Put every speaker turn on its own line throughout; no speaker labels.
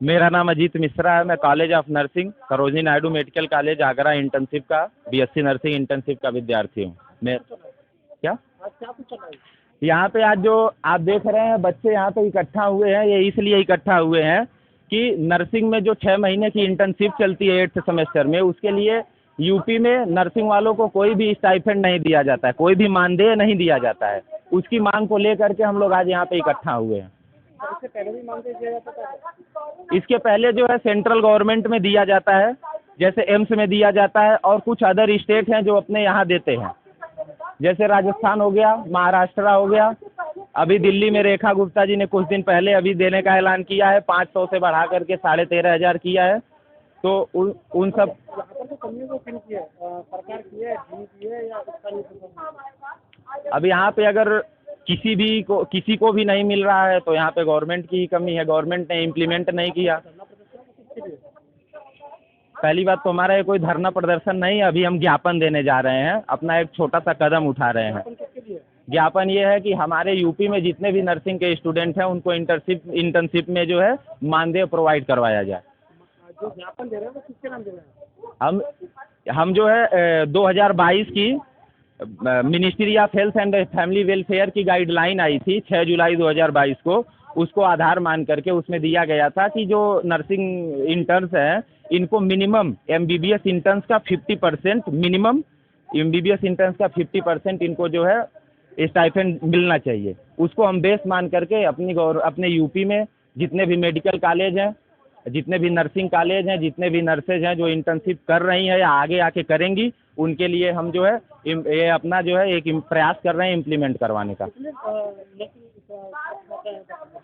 मेरा नाम अजीत मिश्रा है। मैं college of nursing Sarojini Naidu medical college Agra internship का बीएससी नर्सिंग इंटर्नशिप का विद्यार्थी हूँ। मैं क्या यहाँ पे आज जो आप देख रहे हैं बच्चे यहाँ पे इकट्ठा हुए हैं, ये इसलिए इकट्ठा हुए हैं कि नर्सिंग में जो 6 महीने की इंटर्नशिप चलती है 8th सेमेस्टर में, उसके लिए यूपी में नर्सिंग वालों को कोई भी स्टाइपेंड नहीं दिया जाता है, कोई भी मानदेय नहीं दिया जाता है। उसकी मांग को लेकर के हम लोग आज यहाँ पे इकट्ठा हुए हैं।
इससे पहले भी मांग दिया जाता था?
इसके पहले जो है सेंट्रल गवर्नमेंट में दिया जाता है, जैसे एम्स में दिया जाता है, और कुछ अदर स्टेट हैं जो अपने यहाँ देते हैं, जैसे राजस्थान हो गया, महाराष्ट्र हो गया। अभी दिल्ली में रेखा गुप्ता जी ने कुछ दिन पहले अभी देने का ऐलान किया है, 500 से बढ़ा करके 13,500 किया है। तो उन सब
यहाँ पर तो कमियों को फिल किया है, सरकार की है, डी की है या स्थानीय प्रशासन?
अब यहाँ पे अगर किसी को भी नहीं मिल रहा है तो यहाँ पे गवर्नमेंट की ही कमी है, गवर्नमेंट ने इम्प्लीमेंट नहीं किया। पहली बात तो हमारा ये कोई धरना प्रदर्शन नहीं, अभी हम ज्ञापन देने जा रहे हैं, अपना एक छोटा सा कदम उठा रहे हैं। ज्ञापन ये है कि हमारे यूपी में जितने भी नर्सिंग के स्टूडेंट हैं उनको इंटर्नशिप में जो है मानदेय प्रोवाइड करवाया जाए।
जो ज्ञापन दे रहे हैं वो किसके नाम दे रहे हैं?
हम जो है 2022 की ministry of health and family welfare की गाइडलाइन आई थी 6 जुलाई 2022 को, उसको आधार मान करके उसमें दिया गया था कि जो नर्सिंग इंटर्न्स हैं इनको मिनिमम एमबीबीएस इंटर्न्स का 50% मिनिमम एमबीबीएस इंटर्न्स का 50% इनको जो है स्टाइपेंड मिलना चाहिए। उसको हम बेस मान करके अपने यूपी में जितने भी मेडिकल कॉलेज हैं, जितने भी नर्सिंग कॉलेज हैं, जितने भी नर्सेज हैं जो इंटर्नशिप कर रही हैं या आगे आके करेंगी, उनके लिए हम जो है ये अपना जो है एक प्रयास कर रहे हैं इम्प्लीमेंट करवाने का।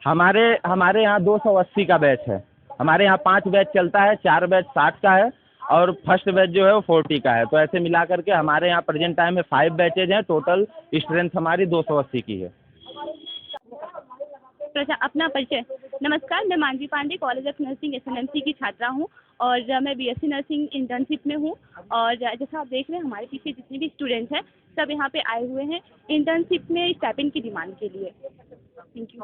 हमारे यहाँ 280 का बैच है। हमारे यहाँ 5 बैच चलता है, 4 बैच 60 का है और फर्स्ट बैच जो है वो 40 का है। तो ऐसे मिला करके हमारे यहाँ प्रेजेंट टाइम में 5 बैचेज हैं, टोटल स्ट्रेंथ हमारी 280 की है।
अपना परिचय। नमस्कार, मैं मानवी पांडे कॉलेज ऑफ नर्सिंग एसएनएमसी की छात्रा हूँ और मैं बीएससी नर्सिंग इंटर्नशिप में हूँ। और जैसा आप देख रहे हैं हमारे पीछे जितने भी स्टूडेंट्स हैं सब यहाँ पे आए हुए हैं इंटर्नशिप में स्टाइपेंड की डिमांड के लिए। Thank you.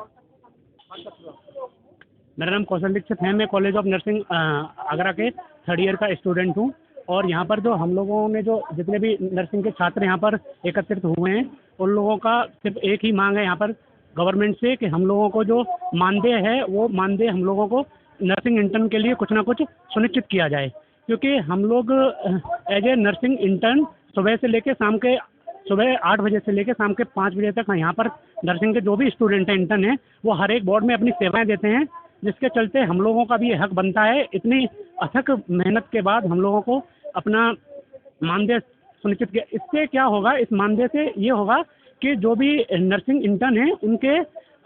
मेरा नाम कौशल दीक्षित है। मैं कॉलेज ऑफ नर्सिंग आगरा के 3rd ईयर का स्टूडेंट हूँ और यहाँ पर जो हम लोगों ने जो जितने भी नर्सिंग के छात्र यहाँ पर एकत्रित हुए हैं उन लोगों का सिर्फ एक ही मांग है यहाँ पर गवर्नमेंट से कि हम लोगों को जो मानदेय है वो मानदेय हम लोगों को नर्सिंग इंटर्न के लिए कुछ ना कुछ सुनिश्चित किया जाए, क्योंकि हम लोग एज ए नर्सिंग इंटर्न सुबह 8 बजे से लेकर शाम के 5 बजे तक यहाँ पर नर्सिंग के जो भी स्टूडेंट हैं इंटर्न हैं वो हर एक वार्ड में अपनी सेवाएं देते हैं, जिसके चलते हम लोगों का भी ये हक बनता है इतनी अथक मेहनत के बाद हम लोगों को अपना मानदेय सुनिश्चित किया। इससे क्या होगा, इस मानदेय से ये होगा कि जो भी नर्सिंग इंटर्न हैं उनके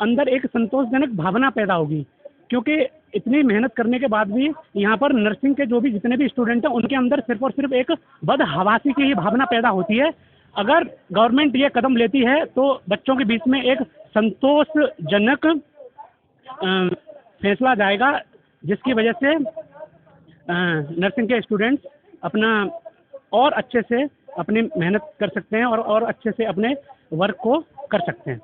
अंदर एक संतोषजनक भावना पैदा होगी, क्योंकि इतनी मेहनत करने के बाद भी यहाँ पर नर्सिंग के जो भी जितने भी स्टूडेंट हैं उनके अंदर सिर्फ और सिर्फ एक बदहवासी की ही भावना पैदा होती है। अगर गवर्नमेंट ये कदम लेती है तो बच्चों के बीच में एक संतोषजनक फैसला जाएगा, जिसकी वजह से नर्सिंग के स्टूडेंट्स अपना और अच्छे से अपनी मेहनत कर सकते हैं और अच्छे से अपने वर्क को कर सकते हैं।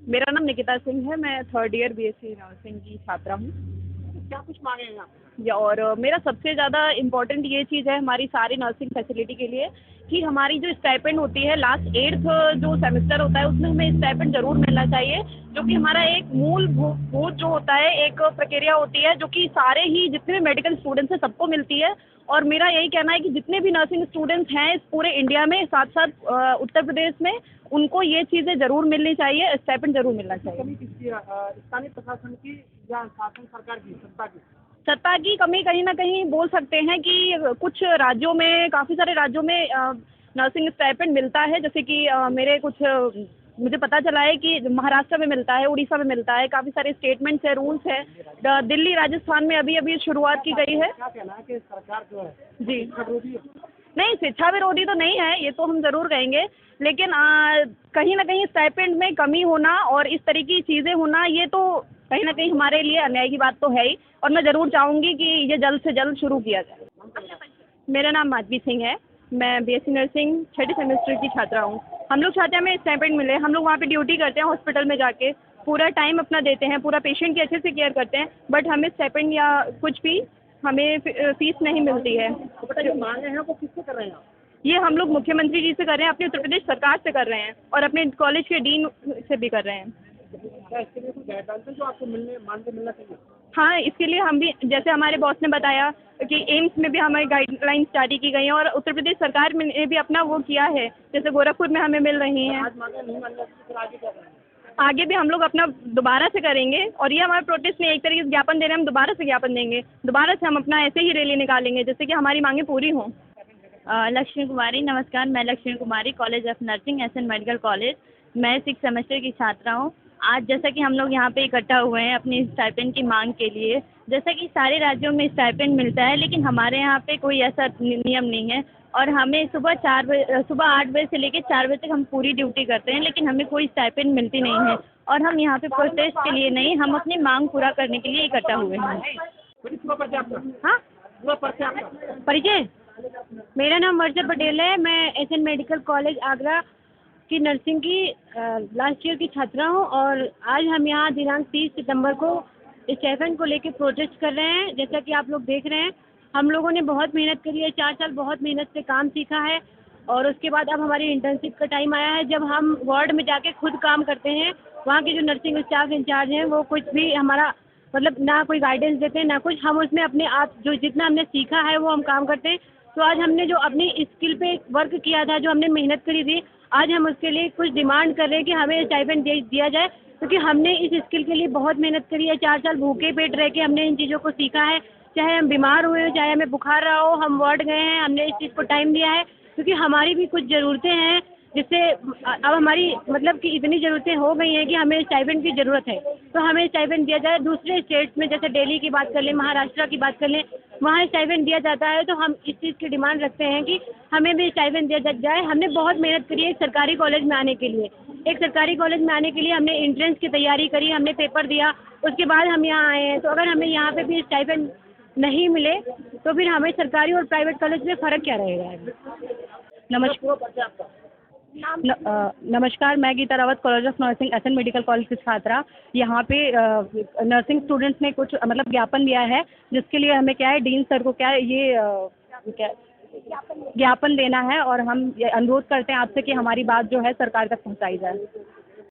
मेरा नाम निकिता सिंह है, मैं 3rd ईयर बीएससी नर्सिंग की छात्रा हूँ।
क्या कुछ मांगे हैं आप?
और मेरा सबसे ज़्यादा इम्पोर्टेंट ये चीज़ है हमारी सारी नर्सिंग फैसिलिटी के लिए कि हमारी जो स्टाइपेंड होती है लास्ट 8th जो सेमेस्टर होता है उसमें हमें स्टाइपेंड ज़रूर मिलना चाहिए, जो कि हमारा एक मूलभूत जो होता है एक प्रक्रिया होती है जो कि सारे ही जितने भी मेडिकल स्टूडेंट्स हैं सबको मिलती है। और मेरा यही कहना है कि जितने भी नर्सिंग स्टूडेंट्स हैं इस पूरे इंडिया में, साथ साथ उत्तर प्रदेश में, उनको ये चीज़ें ज़रूर मिलनी चाहिए, स्टाइपेंड ज़रूर मिलना चाहिए।
स्थानीय प्रशासन की या शासन सरकार की
सत्ता की कमी कहीं ना कहीं बोल सकते हैं कि कुछ राज्यों में, काफ़ी सारे राज्यों में नर्सिंग स्टाइपेंड मिलता है, जैसे कि मुझे पता चला है कि महाराष्ट्र में मिलता है, उड़ीसा में मिलता है, काफ़ी सारे स्टेटमेंट्स है, रूल्स है। दिल्ली राजस्थान में अभी अभी शुरुआत की गई है।
क्या कहना है कि सरकार जो है
जी
विरोधी?
नहीं, शिक्षा विरोधी तो नहीं है, ये तो हम ज़रूर कहेंगे, लेकिन कहीं ना कहीं स्टाइपेंड में कमी होना और इस तरह की चीज़ें होना ये तो कहीं ना कहीं हमारे लिए अन्याय की बात तो है ही, और मैं ज़रूर चाहूँगी कि ये जल्द से जल्द शुरू किया जाए। मेरा नाम माधवी सिंह है, मैं बीएससी नर्सिंग 3rd सेमेस्टर की छात्रा हूँ। हम लोग चाहते हैं हमें स्टाइपेंड मिले, हम लोग वहाँ पे ड्यूटी करते हैं हॉस्पिटल में जाके, पूरा टाइम अपना देते हैं, पूरा पेशेंट की अच्छे से केयर करते हैं, बट हमें स्टाइपेंड या कुछ भी हमें फीस नहीं मिलती है।
तो बेटा जो मांगे हैं वो किससे कर रहे हैं आप?
ये हम लोग मुख्यमंत्री जी से कर रहे हैं, अपने उत्तर प्रदेश सरकार से कर रहे हैं और अपने कॉलेज के डीन से भी कर रहे हैं।
क्या इसके लिए कोई गाइडलाइंस है जो आपको मिलना चाहिए?
हाँ, इसके लिए हम भी, जैसे हमारे बॉस ने बताया कि एम्स में भी हमारी गाइडलाइंस जारी की गई हैं और उत्तर प्रदेश सरकार ने भी अपना वो किया है, जैसे गोरखपुर में हमें मिल रही हैं।
आज मांगे नहीं मान रहे तो फिर आगे क्या करेंगे?
आगे भी हम लोग अपना दोबारा से करेंगे और ये हमारा प्रोटेस्ट नहीं, एक तरीके से ज्ञापन दे रहे हैं, हम दोबारा से ज्ञापन देंगे, दोबारा से हम अपना ऐसे ही रैली निकालेंगे जिससे कि हमारी मांगे पूरी हों। लक्ष्मी कुमारी, नमस्कार, मैं Lakshmi Kumari, college of nursing, SN medical college, मैं 6 सेमेस्टर की छात्रा हूँ। आज जैसा कि हम लोग यहाँ पे इकट्ठा हुए हैं अपनी स्टाइपेंड की मांग के लिए, जैसा कि सारे राज्यों में स्टाइपेंड मिलता है लेकिन हमारे यहाँ पे कोई ऐसा नियम नहीं है और हमें सुबह 8 बजे से लेकर 4 बजे तक हम पूरी ड्यूटी करते हैं लेकिन हमें कोई स्टाइपेंड मिलती नहीं है और हम यहाँ पे प्रोटेस्ट के लिए नहीं, हम अपनी मांग पूरा करने के लिए इकट्ठा हुए हैं। हाँ, परिचय, मेरा नाम वर्षा पटेल है, मैं एसएन मेडिकल कॉलेज आगरा की नर्सिंग की लास्ट ईयर की छात्रा हूँ और आज हम यहाँ दिनांक 30 सितंबर को स्टाइपेंड को लेकर प्रोटेस्ट कर रहे हैं। जैसा कि आप लोग देख रहे हैं, हम लोगों ने बहुत मेहनत करी है, 4 साल बहुत मेहनत से काम सीखा है और उसके बाद अब हमारी इंटर्नशिप का टाइम आया है जब हम वार्ड में जाके खुद काम करते हैं। वहाँ के जो नर्सिंग स्टाफ इंचार्ज हैं वो कुछ भी हमारा मतलब ना कोई गाइडेंस देते हैं ना कुछ, हम उसमें अपने आप जो जितना हमने सीखा है वो हम काम करते हैं। तो आज हमने जो अपनी स्किल पे वर्क किया था, जो हमने मेहनत करी थी, आज हम उसके लिए कुछ डिमांड कर रहे हैं कि हमें स्टाइपेंड दिया जाए क्योंकि हमने इस स्किल के लिए बहुत मेहनत करी है। 4 साल भूखे पेट रह के हमने इन चीज़ों को सीखा है, चाहे हम बीमार हुए हो, चाहे हमें बुखार रहा हो, हम वार्ड गए हैं, हमने इस चीज़ को टाइम दिया है क्योंकि हमारी भी कुछ ज़रूरतें हैं जिससे अब हमारी मतलब कि इतनी ज़रूरतें हो गई हैं कि हमें स्टाइपेंड की ज़रूरत है, तो हमें स्टाइपेंड दिया जाए। दूसरे स्टेट्स में जैसे दिल्ली की बात कर लें, महाराष्ट्र की बात कर लें, वहाँ स्टाइपेंड दिया जाता है, तो हम इस चीज़ की डिमांड रखते हैं कि हमें भी स्टाइपेंड दिया जाए। हमने बहुत मेहनत करी है एक सरकारी कॉलेज में आने के लिए, हमने एंट्रेंस की तैयारी करी, हमने पेपर दिया, उसके बाद हम यहाँ आए हैं। तो अगर हमें यहाँ पे भी स्टाइपेंड नहीं मिले तो फिर हमें सरकारी और प्राइवेट कॉलेज में फ़र्क क्या रहेगा? नमस्कार, मैं Geeta Rawat, college of nursing, SN medical college की छात्रा। यहाँ पे नर्सिंग स्टूडेंट्स ने कुछ मतलब ज्ञापन दिया है जिसके लिए हमें क्या है, डीन सर को क्या है ये क्या ज्ञापन देना है और हम ये अनुरोध करते हैं आपसे कि हमारी बात जो है सरकार तक पहुँचाई जाए।